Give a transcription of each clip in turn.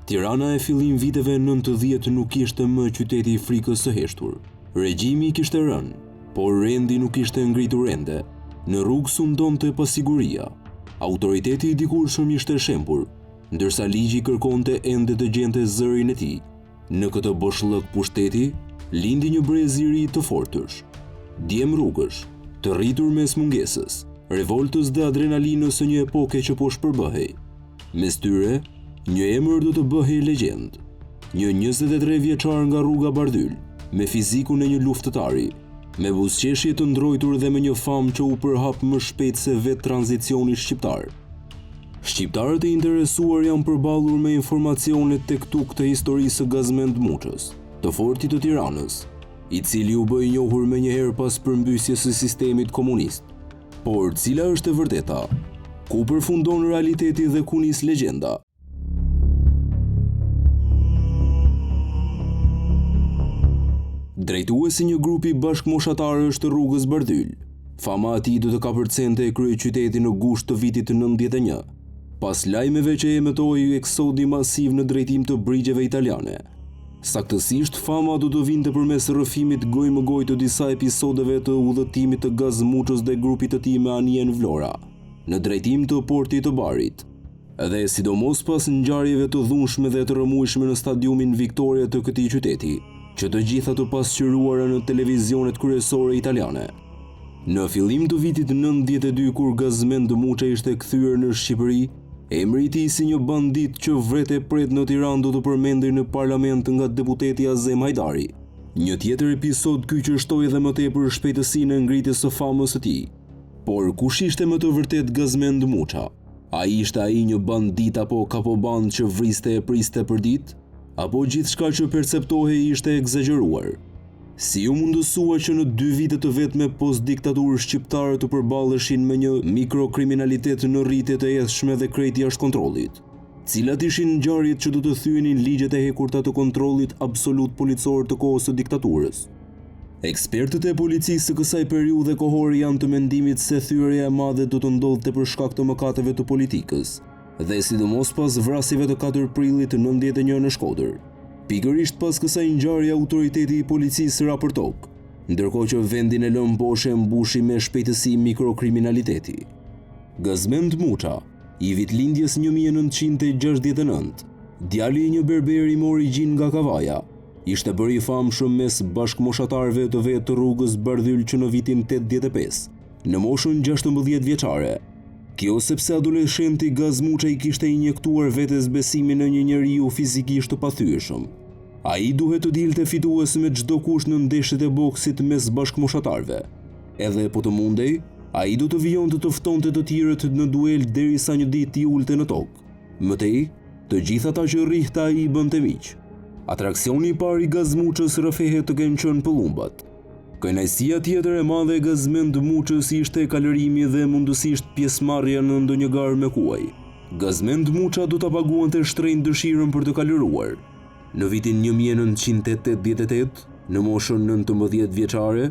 Tirana e fillim viteve 90 nuk ishte më qyteti i frikës së heshtur. Regjimi kishte rënë, por rendi nuk ishte ngritur ende. Në rrugë sundonte pasiguria. Autoriteti i dikurshëm ishte shembur, ndërsa ligji kërkonte ende të gjente zërin e tij. Në këtë boshllëk pushteti, lindi një brez i ri të fortësh, djem rrugësh, të rritur mes mungesës, revoltës dhe adrenalinës së një epoke që po shpërbëhej. Mes tyre, një emër do të bëhej legjend. Një 23 vjeçar nga rruga Bardyl, me fizikun e një luftëtari, me buzëqeshje të ndrojtur dhe me një famë që u përhap më shpejt se vetë tranzicioni shqiptar. Shqiptarët e interesuar janë përballur me informacione tek tuk të historisë së Gazmend Muçës, të fortit të Tiranës, i cili u bë i njohur menjëherë pas përmbysjes së sistemit komunist. Por cila është e vërteta? Ku përfundon realiteti dhe ku nis legjenda? Drejtuesi një grupi bashkëmoshatar është Rrugës Bardyl. Fama e tij do të kapërcente kryeqytetin në gusht të vitit 91, pas lajmeve që emetoi eksodi masiv në drejtim të brigjeve italiane. Saktësisht, fama do të vinte përmes rrëfimit gojë më gojë të disa episodeve të udhëtimit të Gaz Muçës dhe grupit të tij me anije në Vlora, në drejtim të portit të Barit, dhe sidomos pas ngjarjeve të dhunshme dhe të rrëmujshme në stadiumin Victoria të këtij qyteti, që të gjitha të pasqyruara në televizionet kryesore italiane. Në fillim të vitit 92, kur Gazmend Muça ishte kthyer në Shqipëri, emri i tij si një bandit që vrete pret në Tiranë do të përmendur në parlament nga deputeti Azem Hajdari. Një tjetër episod ky që shtoi edhe më tepër shpejtësinë e ngritjes së famës së tij. Por kush ishte më të vërtet Gazmend Muça? Ai ishte ai një bandit apo kapoband që vriste e priste për ditë? Apo gjithçka që perceptohej ishte egzageruar? Si u mundësua që në 2 vite të vetme post-diktaturë shqiptare të përballeshin me një mikrokriminalitet në rritje të jetshme dhe krejt jashtë kontrollit? Cilat ishin ngjarjet që do të thyenin ligjet e hekurta të kontrollit absolut policor të kohës së diktaturës? Ekspertët e policisë së kësaj periudhe kohore janë të mendimit se thyrja e madhe do të ndodhte për shkak të mëkateve të politikës, dhe sidomos pas vrasjeve të 4 prillit 91 në Shkodër. Pikërisht pas kësaj ngjarje autoriteti i policisë raportok, ndërkohë që vendin e lëm boshe mbushi me shpejtësi mikrokriminaliteti. Gazmend Muça, i vitlindjes 1969, djali i një berberi me origjinë nga Kavaja, ishte bërë i famshëm mes bashkëmoshatarëve të vet të Rrugës Bardyl që në vitin 85, në moshën 16 vjeçare. Kjo sepse adoleshenti Gaz Muça i kishte injektuar vetes besimin në një njeriu fizikisht të pathyeshëm. Ai duhet të dilte fitues me çdo kusht në ndeshjet e boksit mes bashkëmoshatarëve. Edhe po të mundej, ai do të vijonte të ftonte të tjerët në duel derisa një ditë i ulte në tokë. Mëtej, të gjithë ata që rrihte ai i bënte miq. Atraksioni i parë i Gaz Muçës rrëfehet të kenë qenë pëllumbat. Kënaqësia tjetër e madhe e Gazmend Muçës ishte kalorimi dhe mundësisht pjesëmarrja në ndonjë garë me kuaj. Gazmend Muça do ta paguante shtrenjtë dëshirën për të kaloruar. Në vitin 1988, në moshën 19 vjeçare,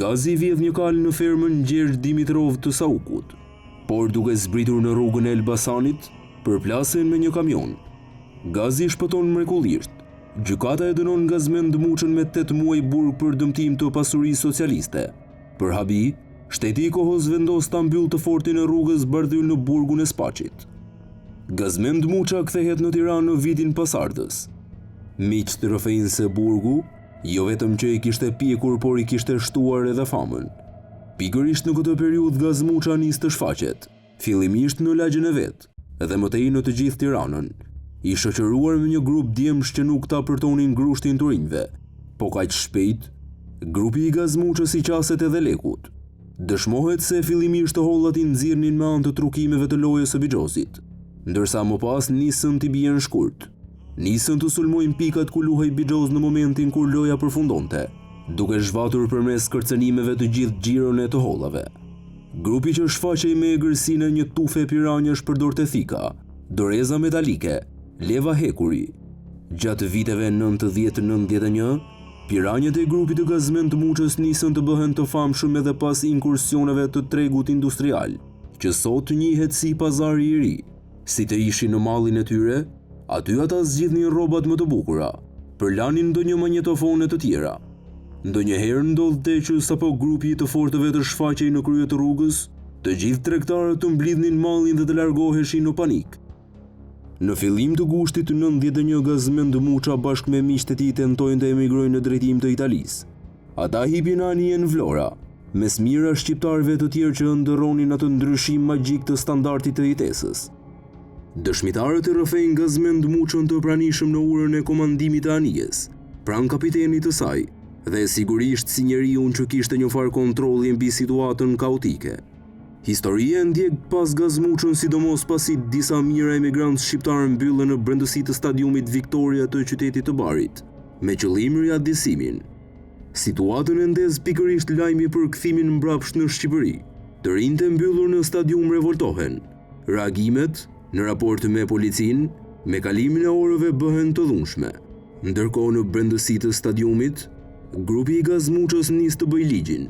Gazi vjedh një kal në fermën Gjergj Dimitrov të Saukut, por duke zbritur në rrugën e Elbasanit, përplasen me një kamion. Gazi shpëton mrekullisht. Gjykata e dënon Gazmend Muçën me 8 muaj burg për dëmtim të pasurisë socialiste. Për habi, shteti i kohës vendos ta mbyllë të fortin e Rrugës Bardyl në burgun e Spaçit. Gazmend Muça kthehet në Tiranë në vitin pasardhës. Miq të rrëfejnë se burgu, jo vetëm që i kishte pjekur, por i kishte shtuar edhe famën. Pikërisht në këtë periudhë Gaz Muça nis të shfaqet, fillimisht në lagjën e vet, dhe mëtej në të gjithë Tiranën. I shoqëruar me një grup djemsh që nuk ta përtonin grushtin të rinjve, po kaq shpejt, grupi i Gaz Muçës i qaset edhe lekut. Dëshmohet se fillimisht të hollat i nxirrnin me anë të trukimeve të lojës së Bixhosit, ndërsa më pas nisën të bien shkurt. Nisën të sulmojnë pikat ku luhej Bixhoz në momentin kur loja përfundonte, duke zhvatur përmes kërcenimeve të gjithë xhiron e të hollave. Grupi që shfaqej me egërsinë një tufe piranjash përdorte thika, doreza metalike, leva hekuri. Gjatë viteve 90-91, piranjët e grupit të Gazmend Muçës nisën të bëhen të famshëm edhe pas inkursioneve të tregut industrial, që sot njihet si pazari i ri. Si të ishin në mallin e tyre, Aty ata zgjidhnin rrobat më të bukura, përlanin ndonjë magnetofone të tjera. Ndonjëherë ndodhte që sapo grupi të fortëve të shfaqej në krye të rrugës, të gjithë tregtarët të mblidhnin mallin dhe të largoheshin në panik. Në fillim të gushtit 91 Gazmend Muça bashkë me miqtë e tij tentojnë të emigrojnë në drejtim të Italisë. Ata hipin anije në Vlora, mes mira shqiptarëve të tjerë që ndërronin atë ndryshim magjik të standardit të jetesës. Dëshmitarët e rrëfejnë Gazmend Muçën të pranishëm në urën e komandimit të anijes, pranë kapitenit të saj, dhe sigurisht si njeriu që kishte një farë kontrolli mbi situatën kaotike. Historia ndjek pas Gazmuçën sidomos pasi disa mijëra emigrantë shqiptarë mbyllën në brendësi të stadiumit Victoria të qytetit të Barit, me qëllim riadisimin. Situatën e ndez pikërisht lajmi për kthimin mbrapsht në Shqipëri. Të rinjtë e mbyllur në stadium revoltohen. Reagimet, në raport me policinë, me kalimin e orëve bëhen të dhunshme. Ndërkohë në brendësi të stadiumit, grupi i Gazmuçës nis të bëjë ligjin.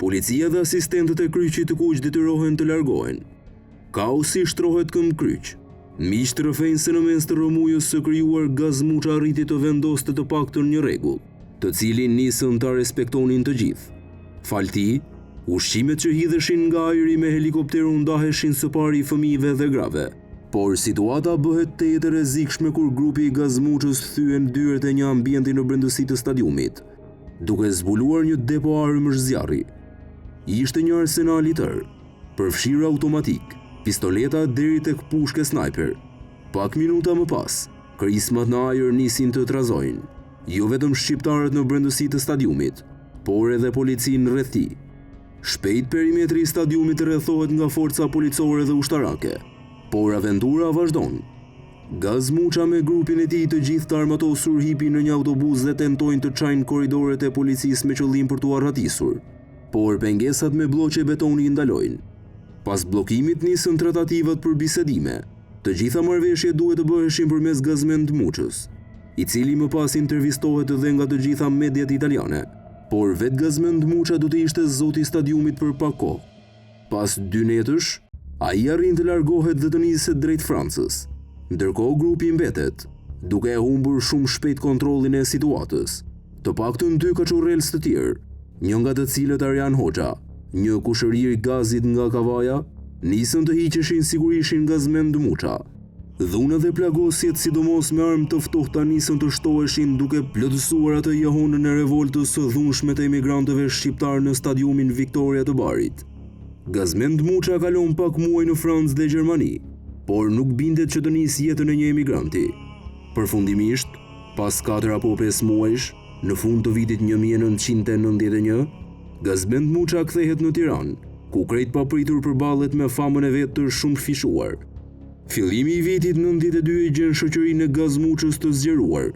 Policia dhe asistentët e kryqit të kuq detyrohen të largohen. Kaosi shtrohet këmbë kryq. Miqtë rrëfejnë se në mes të rrëmujës së krijuar Gazmuça arriti të vendoste të paktën një rregull, të cilin nisën ta respektonin të gjithë. Falti, ushqimet që hidheshin nga ajri me helikopteru ndaheshin së pari fëmijëve dhe grave. Por situata bëhet tetë e rrezikshme kur grupi i Gazmuçës thyen dyert e një ambienti në brendësi të stadiumit, duke zbuluar një depo armësh zjarri. Ishte një arsenal i tërë, përfshirë automatik, pistoleta deri tek pushke sniper. Pak minuta më pas, krismat në ajër nisin të trazojnë, jo vetëm shqiptarët në brendësi të stadiumit, por edhe policinë rreth tij. Shpejt perimetri i stadiumit rrethohet nga forca policore dhe ushtarake, por aventura vazhdon. Gazmuça me grupin e tij të gjithë të armatosur hipin në një autobus dhe tentojnë të çajnë korridoret e policisë me qëllim për t'u arratisur, por pengesat me bloqe betoni i ndalojnë. Pas bllokimit nisën tratativat për bisedime. Të gjitha marrëveshjet duhet të bëheshin përmes Gazmend Muçës, i cili më pas intervistohet edhe nga të gjitha mediat italiane, por vetë Gazmend Muça do të ishte zoti i stadiumit për pak kohë. Pas 2 netësh, ai arrin të largohet dhe të niset drejt Francës. Ndërkohë grupi mbetet, duke e humbur shumë shpejt kontrollin e situatës. Të paktën 2 kaçurrels të tjerë, një nga të cilët Arjan Hoxha, një kushërir gazit nga Kavaja, nisën të hiqeshin sigurishin Gazmend Muça. Dhunët dhe plagosjet, sidomos me armë të ftohta, nisën të shtoheshin duke plotësuar atë jahonën e revoltës së dhunshme të emigrantëve shqiptar në stadiumin Victoria të Barit. Gazmend Muça kalon pak muaj në Francë dhe Gjermani, por nuk bindet që të nisë jetën e një emigranti. Përfundimisht, pas 4 apo 5 muajsh, në fund të vitit 1991, Gazmend Muça kthehet në Tiranë, ku krejt papritur përballet me famën e vet të shumë fishuar. Fillimi i vitit 92 i gjen shoqërinë e Gazmuçës të zgjeruar.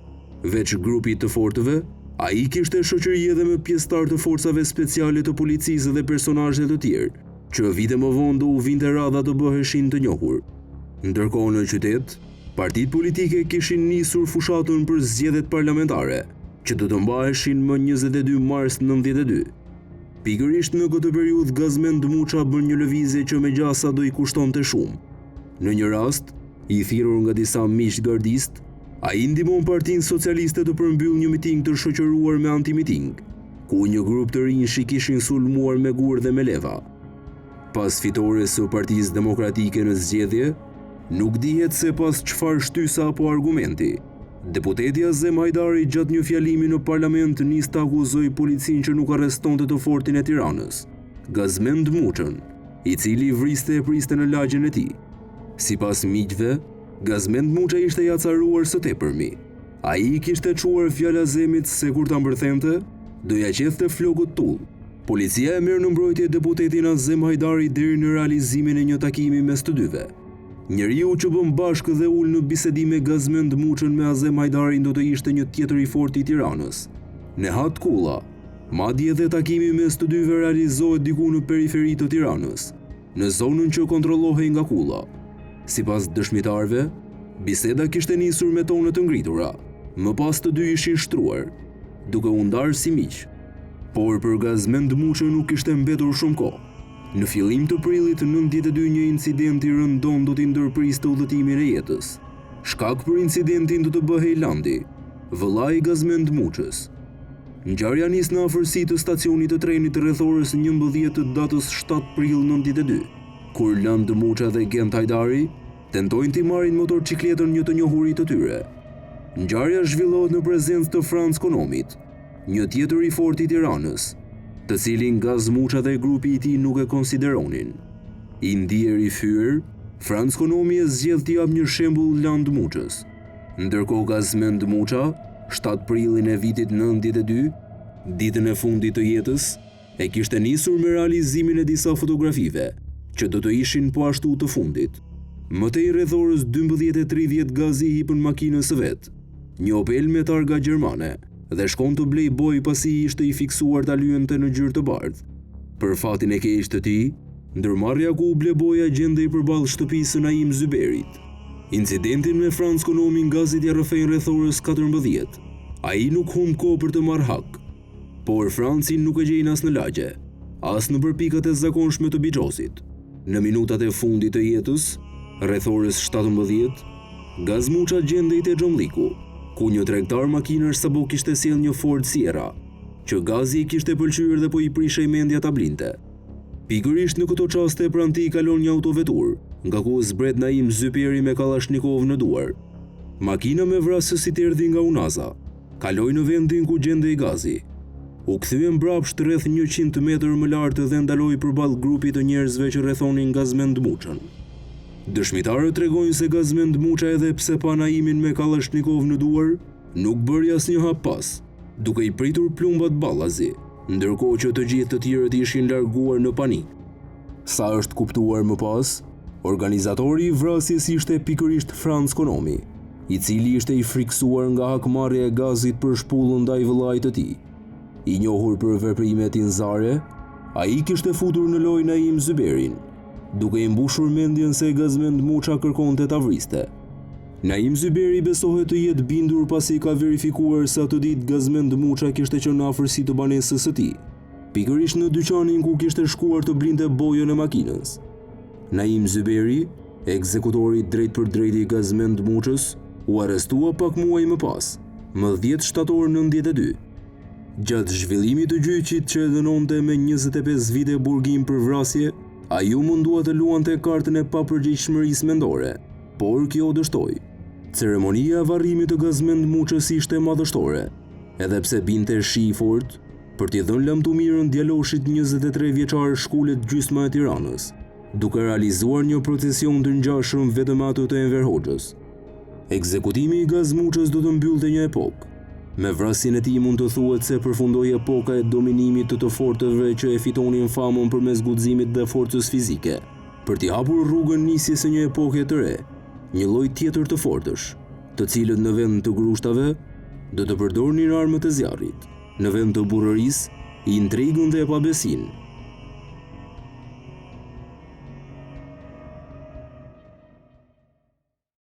Veç grupit të fortëve, ai kishte shoqëri edhe me pjesëtar të forcave speciale të policisë dhe personazhe të tjerë, që vite më vonë do u vinte radha të bëheshin të njohur. Ndërkohë në qytet, partitë politike kishin nisur fushatën për zgjedhjet parlamentare, që do të mbaheshin më 22 mars 92. Pikërisht në këtë periudhë Gazmend Muça bën një lëvizje që megjasa do i kushtonte shumë. Në një rast, i thirrur nga disa miq gardist, ai ndihmon Partinë Socialiste të përmbyll një miting të shoqëruar me antimiting, ku një grup të rinj kishin sulmuar me gur dhe me leva. Pas fitores së Partisë Demokratike në zgjedhje, nuk dihet se pas çfarë shtysa apo argumenti, deputeti Azem Hajdari gjatë një fjalimi në parlament nis të akuzoj policinë që nuk arrestonte të fortin e Tiranës, Gazmend Muçën, i cili vriste e priste në lagjen e tij. Sipas miqve, Gazmend Muça ishte i acaruar së tepërmi. Ai i kishte çuar fjalë Azemit se kur ta mbërthente, do ja qethte flokët tull. Policia e merr në mbrojtje deputetin Azem Hajdari deri në realizimin e një takimi mes të dyve. Njeriu që bën bashkë dhe ul në bisedime Gazmend Muçën me Azem Hajdarin do të ishte një tjetër i fortë i Tiranës, Nehat Kulla. Madje edhe takimi mes të dyve realizohet diku në periferi të Tiranës, në zonën që kontrollohej nga Kulla. Sipas dëshmitarëve, biseda kishte nisur me tone të ngritura, më pas të dy ishin shtruar, duke u ndarë si miq. Por për Gazmend Muçën nuk kishte mbetur shumë kohë. Në fillim të prillit 92 një incident i rëndom do t'i ndërpriste udhëtimin e jetës. Shkak për incidentin do të bëhej Landi, vëllai i Gazmend Muçës. Ngjarja nis në afërsi të stacionit të trenit rreth orës 11 të datës 7 prill 92, kur Land Muça dhe Gent Hajdari tentojnë t'i marrin motorcikletën një të njohurit të tyre. Ngjarja zhvillohet në prezencë të Franz Konomit, një tjetër i fortë i Tiranës, të cilin Gaz Muça dhe grupi i tij nuk e konsideronin. I ndier i fyer, Franz Konomi e zgjedh t'i jap një shembull Land Muçës. Ndërkohë Gazmend Muça, 7 prillin e vitit 92, ditën e fundit të jetës, e kishte nisur me realizimin e disa fotografive, që do të ishin po ashtu të fundit. Mëtej rreth orës 12:30 Gazi hipën makinës së vet, një Opel me targa gjermane, dhe shkon të blej boj pasi ishte i fiksuar ta lyente në gjyrë të bardhë. Për fatin e keq të tij, ndërmarrja ku u ble boja gjendej përballë shtëpisë së Naim Zyberit. Incidentin me Franz Konomin Gazit ja rrëfejnë rreth orës 14. Ai nuk humb kohë për të marrë hak, por Francin nuk e gjejnë as në lagje, as në përpikat e zakonshme të Bixhosit. Në minutat e fundit të jetës, rreth orës 17, Gaz Muça gjendej te Xhomlliku, ku një tregtar makinësh sapo kishte sjell një Ford Sierra, që Gazi i kishte pëlqyer dhe po i prishej mendja ta blinte. Pikërisht në këto çaste pranë tij kalon një autovetur, nga ku zbret Naim Zyperi me Kalashnikov në duar. Makina me vrasës i erdhi nga Unaza, kaloi në vendin ku gjendej Gazi. U kthye mbrapsht rreth 100 metër më lart dhe ndaloi përballë grupit të njerëzve që rrethonin Gazmend Muçën. Dëshmitarët tregojnë se Gazmend Muça edhe pse pa Naimin me Kalashnikov në duar, nuk bëri asnjë hap pas, duke i pritur plumbat ballazi, ndërkohë që të gjithë të tjerët ishin larguar në panik. Sa është kuptuar më pas, organizatori i vrasjes ishte pikërisht Franz Konomi, i cili ishte i friksuar nga hakmarrja e Gazit për shpullën ndaj vëllait të tij. I njohur për veprimet inzare, ai kishte futur në lojë Naim Zyberin, duke i mbushur mendjen se Gazmend Muça kërkonte ta vriste. Naim Zyberi besohet të jetë bindur pasi ka verifikuar se atë ditë Gazmend Muça kishte qenë në afërsi të banesës së tij, pikërisht në dyqanin ku kishte shkuar të blinte bojën e makinës. Naim Zyberi, ekzekutori drejt për drejt i Gazmend Muçës, u arrestua pak muaj më pas, më 10 shtator 92. Gjatë zhvillimit të gjyqit që e dënonte me 25 vite burgim për vrasje, ai u mundua të luante kartën e papërgjegjshmërisë mendore, por kjo dështoi. Ceremonia e varrimit të Gazmend Muçës ishte madhështore, edhe pse binte shi i fortë për t'i dhënë lamtumirën djaloshit 23 vjeçar shkullet gjysma e Tiranës, duke realizuar një procesion të ngjashëm vetëm atë të Enver Hoxhës. Ekzekutimi i Gaz Muçës do të mbyllte një epokë. Me vrasjen e tij mund të thuhet se përfundoi epoka e dominimit të fortëve që e fitonin famën përmes guximit dhe forcës fizike, për t'i hapur rrugën nisjes së një epoke të re, një lloj tjetër të fortësh, të cilët në vend të grushtave do të përdornin armët e zjarrit, në vend të burrërisë, intrigën dhe pabesinë.